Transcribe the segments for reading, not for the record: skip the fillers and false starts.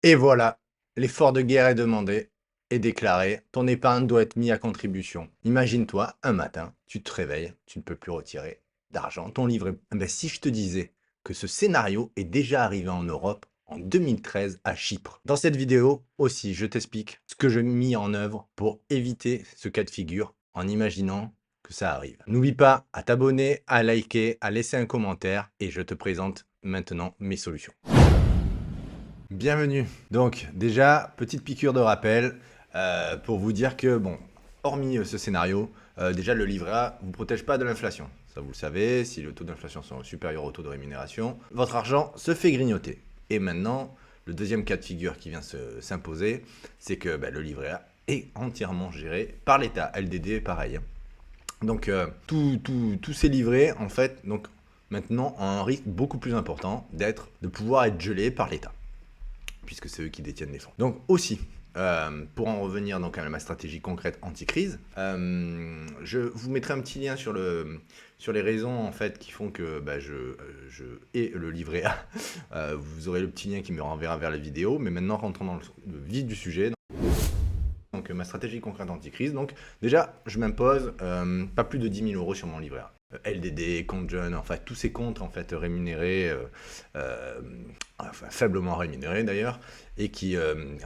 Et voilà, l'effort de guerre est demandé et déclaré. Ton épargne doit être mise à contribution. Imagine-toi, un matin, tu te réveilles, tu ne peux plus retirer d'argent. Ton livret. Eh ben, si je te disais que ce scénario est déjà arrivé en Europe en 2013 à Chypre. Dans cette vidéo aussi, je t'explique ce que j'ai mis en œuvre pour éviter ce cas de figure en imaginant que ça arrive. N'oublie pas à t'abonner, à liker, à laisser un commentaire et je te présente maintenant mes solutions. Bienvenue. Donc déjà, petite piqûre de rappel pour vous dire que, bon, hormis ce scénario, déjà le livret A ne vous protège pas de l'inflation. Ça vous le savez, si le taux d'inflation est supérieur au taux de rémunération, votre argent se fait grignoter. Et maintenant, le deuxième cas de figure qui vient s'imposer, c'est que le livret A est entièrement géré par l'État. LDD, pareil, hein. Donc tous ces livrets, en fait, donc maintenant ont un risque beaucoup plus important de pouvoir être gelés par l'État puisque c'est eux qui détiennent les fonds. Donc aussi, pour en revenir donc à ma stratégie concrète anti-crise, je vous mettrai un petit lien sur les raisons en fait qui font que je ai le livret A. Vous aurez le petit lien qui me renverra vers la vidéo. Mais maintenant, rentrons dans le vif du sujet. Donc ma stratégie concrète anti-crise. Donc déjà, je m'impose pas plus de 10 000 € sur mon livret A. LDD, compte jeune, enfin tous ces comptes en fait rémunérés, enfin faiblement rémunérés d'ailleurs, et qui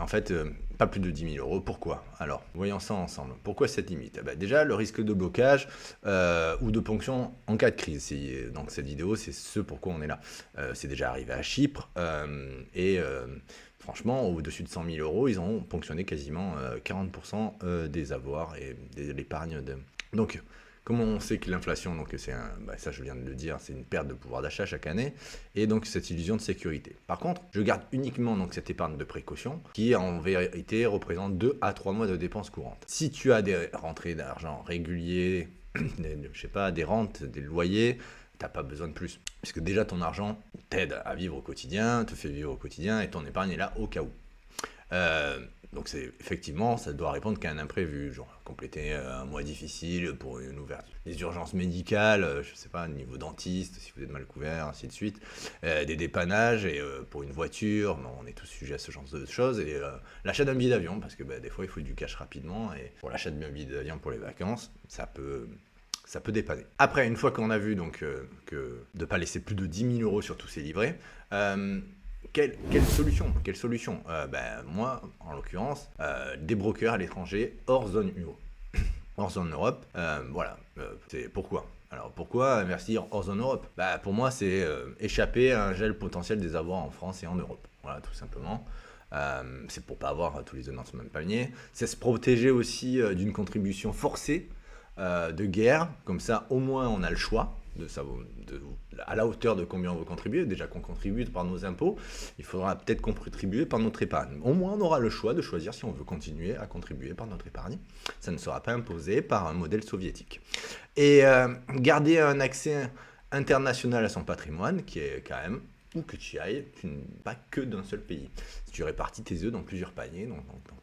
en fait pas plus de 10 000 €. Pourquoi? Alors, voyons ça ensemble. Pourquoi cette limite? Déjà, le risque de blocage ou de ponction en cas de crise. Donc cette vidéo, c'est ce pourquoi on est là. C'est déjà arrivé à Chypre et franchement, au-dessus de 100 000 €, ils ont ponctionné quasiment 40% des avoirs et de l'épargne. Donc, comment on sait que l'inflation, donc ça je viens de le dire, c'est une perte de pouvoir d'achat chaque année, et donc cette illusion de sécurité. Par contre, je garde uniquement donc cette épargne de précaution qui en vérité représente 2 à 3 mois de dépenses courantes. Si tu as des rentrées d'argent réguliers, je sais pas, des rentes, des loyers, t'as pas besoin de plus. Parce que déjà ton argent t'aide à vivre au quotidien, te fait vivre au quotidien, et ton épargne est là au cas où. Donc effectivement, ça doit répondre qu'à un imprévu, genre compléter un mois difficile pour une ouverture, des urgences médicales, je sais pas, niveau dentiste, si vous êtes mal couvert, ainsi de suite, des dépannages et pour une voiture, bon, on est tous sujets à ce genre de choses, et l'achat d'un billet d'avion, parce que des fois il faut du cash rapidement, et pour l'achat d'un billet d'avion pour les vacances, ça peut dépanner. Après, une fois qu'on a vu donc que de ne pas laisser plus de 10 000 € sur tous ces livrets, quelle solution moi, en l'occurrence, des brokers à l'étranger hors zone UO, hors zone Europe. Voilà, c'est pourquoi. Alors pourquoi investir hors zone Europe? Pour moi, c'est échapper à un gel potentiel des avoirs en France et en Europe. Voilà, tout simplement. C'est pour pas avoir tous les œufs dans ce même panier. C'est se protéger aussi d'une contribution forcée de guerre. Comme ça, au moins, on a le choix à la hauteur de combien on veut contribuer. Déjà qu'on contribue par nos impôts, il faudra peut-être qu'on contribue par notre épargne. Au moins, on aura le choix de choisir si on veut continuer à contribuer par notre épargne. Ça ne sera pas imposé par un modèle soviétique. Et garder un accès international à son patrimoine, qui est quand même, où que tu ailles, tu n'es pas que d'un seul pays. Si tu répartis tes œufs dans plusieurs paniers, dans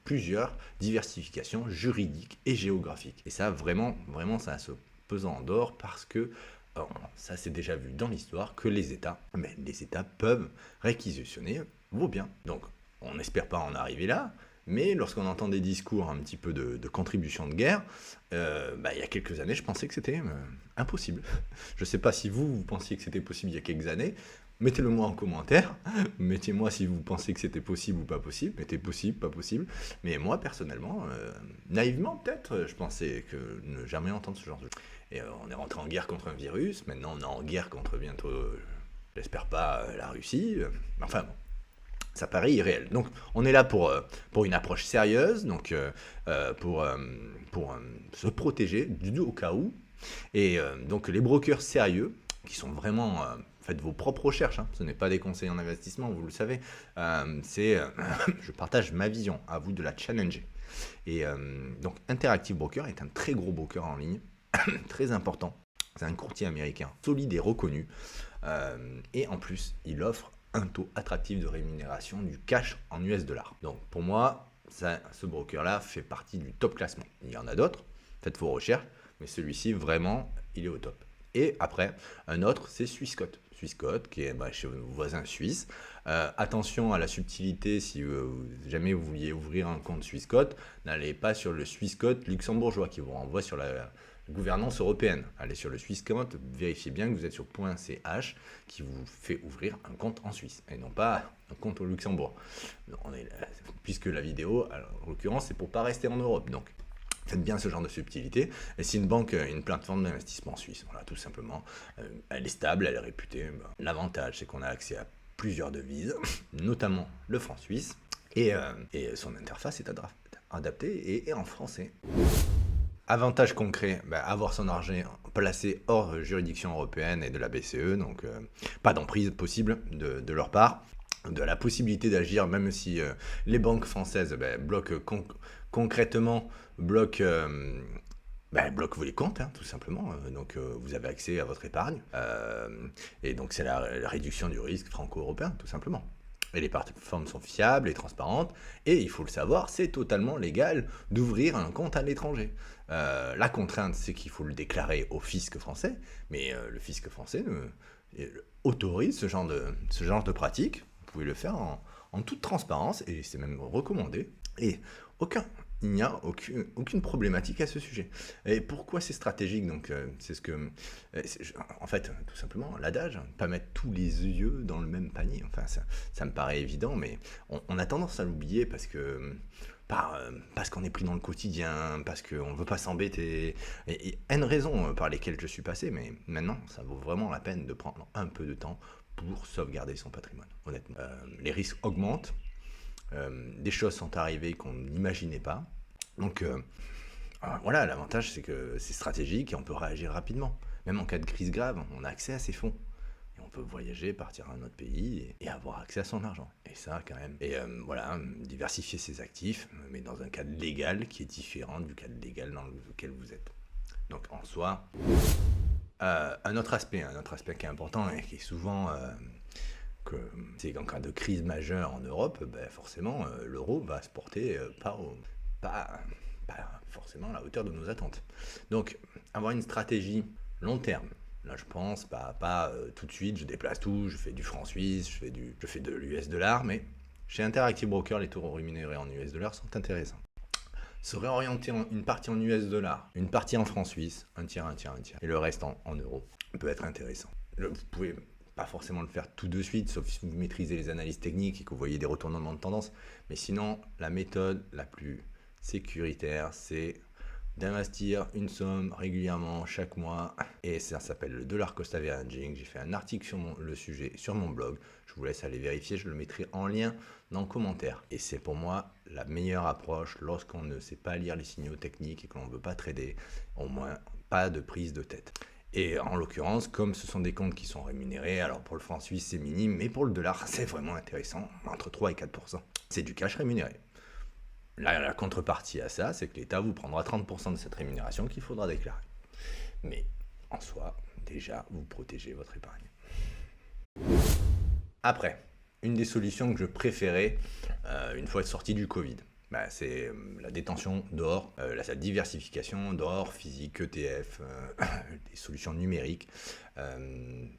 plusieurs diversifications juridiques et géographiques. Et ça, vraiment, ça a ce pesant en d'or parce que ça s'est déjà vu dans l'histoire que les États peuvent réquisitionner vos biens. Donc, on n'espère pas en arriver là, mais lorsqu'on entend des discours un petit peu de contribution de guerre, il y a quelques années, je pensais que c'était impossible. Je ne sais pas si vous pensiez que c'était possible il y a quelques années. Mettez-le moi en commentaire. Mettez-moi si vous pensez que c'était possible ou pas possible. Mettez possible, pas possible. Mais moi, personnellement, naïvement peut-être, je pensais que ne jamais entendre ce genre de choses. Et on est rentré en guerre contre un virus. Maintenant, on est en guerre contre bientôt, j'espère pas, la Russie. Enfin bon, ça paraît irréel. Donc, on est là pour une approche sérieuse, donc pour se protéger au cas où. Et donc, les brokers sérieux, qui sont vraiment... faites vos propres recherches, hein. Ce n'est pas des conseils en investissement, vous le savez. Je partage ma vision, à vous de la challenger. Et donc, Interactive Broker est un très gros broker en ligne, très important. C'est un courtier américain solide et reconnu. Et en plus, il offre un taux attractif de rémunération du cash en US dollars. Donc pour moi, ce broker-là fait partie du top classement. Il y en a d'autres, faites vos recherches, mais celui-ci, vraiment, il est au top. Et après, un autre, c'est Swissquote. Swissquote, qui est chez vos voisins suisses. Attention à la subtilité, si jamais vous vouliez ouvrir un compte Swissquote, n'allez pas sur le Swissquote luxembourgeois qui vous renvoie sur la gouvernance européenne. Allez sur le Swissquote, vérifiez bien que vous êtes sur .ch qui vous fait ouvrir un compte en Suisse et non pas un compte au Luxembourg. Puisque la vidéo, en l'occurrence, c'est pour pas rester en Europe. Donc, faites bien ce genre de subtilité. Et si une banque a une plateforme d'investissement suisse, voilà, tout simplement, elle est stable, elle est réputée. L'avantage, c'est qu'on a accès à plusieurs devises, notamment le franc suisse, et son interface est adaptée et en français. Avantage concret, avoir son argent placé hors juridiction européenne et de la BCE, donc pas d'emprise possible de leur part, de la possibilité d'agir même si les banques françaises bloquent concrètement, bloquent les comptes, tout simplement. Donc vous avez accès à votre épargne, et donc c'est la réduction du risque franco-européen, tout simplement. Et les plateformes sont fiables et transparentes, et il faut le savoir, c'est totalement légal d'ouvrir un compte à l'étranger. La contrainte, c'est qu'il faut le déclarer au fisc français, mais le fisc français autorise ce genre de pratique. Vous pouvez le faire en toute transparence, et c'est même recommandé. Et il n'y a aucune problématique à ce sujet. Et pourquoi c'est stratégique? Donc, c'est ce que, en fait, tout simplement, l'adage, pas mettre tous les œufs dans le même panier. Enfin, ça me paraît évident, mais on a tendance à l'oublier parce qu'on est pris dans le quotidien, parce qu'on ne veut pas s'embêter. Et N raisons par lesquelles je suis passé, mais maintenant, ça vaut vraiment la peine de prendre un peu de temps pour sauvegarder son patrimoine, honnêtement. Les risques augmentent. Des choses sont arrivées qu'on n'imaginait pas. Donc voilà, l'avantage c'est que c'est stratégique et on peut réagir rapidement. Même en cas de crise grave, on a accès à ces fonds. Et on peut voyager, partir à un autre pays et avoir accès à son argent. Et ça quand même. Et voilà, diversifier ses actifs, mais dans un cadre légal qui est différent du cadre légal dans lequel vous êtes. Donc en soi, un autre aspect qui est important et qui est souvent... c'est qu'en cas de crise majeure en Europe, forcément, l'euro va se porter pas forcément à la hauteur de nos attentes. Donc, avoir une stratégie long terme, là je pense, pas tout de suite, je déplace tout, je fais du franc suisse, je fais de l'US dollar, mais chez Interactive Broker, les taux rémunérés en US dollar sont intéressants. Se réorienter une partie en US dollar, une partie en franc suisse, un tiers, et le reste en euros, peut être intéressant. Vous pouvez pas forcément le faire tout de suite, sauf si vous maîtrisez les analyses techniques et que vous voyez des retournements de tendance. Mais sinon, la méthode la plus sécuritaire, c'est d'investir une somme régulièrement chaque mois. Et ça s'appelle le dollar cost averaging. J'ai fait un article sur le sujet sur mon blog. Je vous laisse aller vérifier, je le mettrai en lien dans le commentaire. Et c'est pour moi la meilleure approche lorsqu'on ne sait pas lire les signaux techniques et que l'on ne veut pas trader, au moins pas de prise de tête. Et en l'occurrence, comme ce sont des comptes qui sont rémunérés, alors pour le franc suisse c'est minime, mais pour le dollar c'est vraiment intéressant, entre 3 et 4%. C'est du cash rémunéré. La contrepartie à ça, c'est que l'État vous prendra 30% de cette rémunération qu'il faudra déclarer. Mais en soi, déjà, vous protégez votre épargne. Après, une des solutions que je préférais une fois sorti du Covid, c'est la détention d'or, la diversification d'or, physique, ETF, des solutions numériques.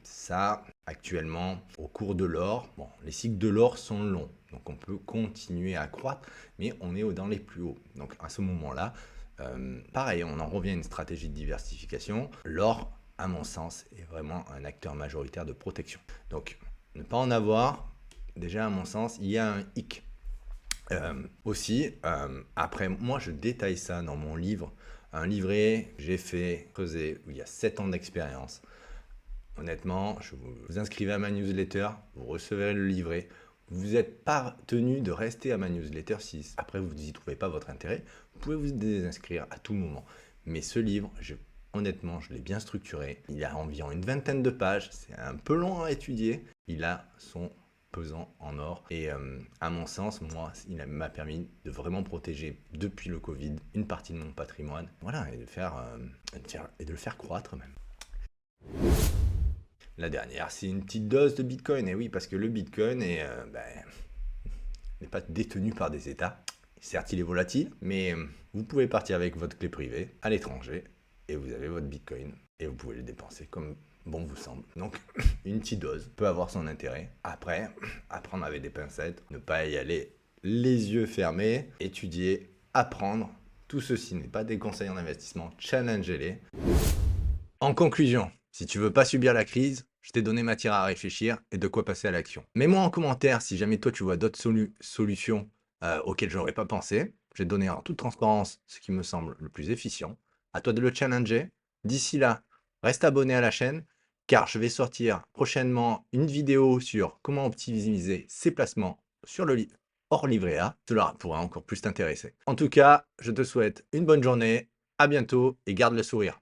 Ça, actuellement, au cours de l'or, les cycles de l'or sont longs, donc on peut continuer à croître, mais on est dans les plus hauts. Donc à ce moment-là, pareil, on en revient à une stratégie de diversification. L'or, à mon sens, est vraiment un acteur majoritaire de protection. Donc, ne pas en avoir, déjà à mon sens, il y a un hic. Après, moi je détaille ça dans mon livre, un livret que j'ai fait creuser où il y a 7 ans d'expérience. Honnêtement, vous inscrivez à ma newsletter, vous recevrez le livret. Vous n'êtes pas tenu de rester à ma newsletter si après vous n'y trouvez pas votre intérêt. Vous pouvez vous désinscrire à tout moment. Mais ce livre, honnêtement, je l'ai bien structuré. Il a environ une 20aine de pages. C'est un peu long à étudier. Il a son pesant en or. Et à mon sens, moi, il m'a permis de vraiment protéger depuis le Covid une partie de mon patrimoine. Voilà, et de le faire croître même. La dernière, c'est une petite dose de Bitcoin. Et oui, parce que le Bitcoin n'est pas détenu par des États. Certes, il est volatile, mais vous pouvez partir avec votre clé privée à l'étranger et vous avez votre Bitcoin et vous pouvez le dépenser comme bon vous semble. Donc, une petite dose peut avoir son intérêt. Après, apprendre avec des pincettes, ne pas y aller les yeux fermés, étudier, apprendre. Tout ceci n'est pas des conseils en investissement, challengez-les. En conclusion, si tu veux pas subir la crise, je t'ai donné matière à réfléchir et de quoi passer à l'action. Mets-moi en commentaire si jamais toi tu vois d'autres solutions auxquelles je n'aurais pas pensé. Je vais te donner en toute transparence ce qui me semble le plus efficient. À toi de le challenger. D'ici là, reste abonné à la chaîne car je vais sortir prochainement une vidéo sur comment optimiser ses placements sur le hors livret A. Cela pourra encore plus t'intéresser. En tout cas, je te souhaite une bonne journée, à bientôt et garde le sourire.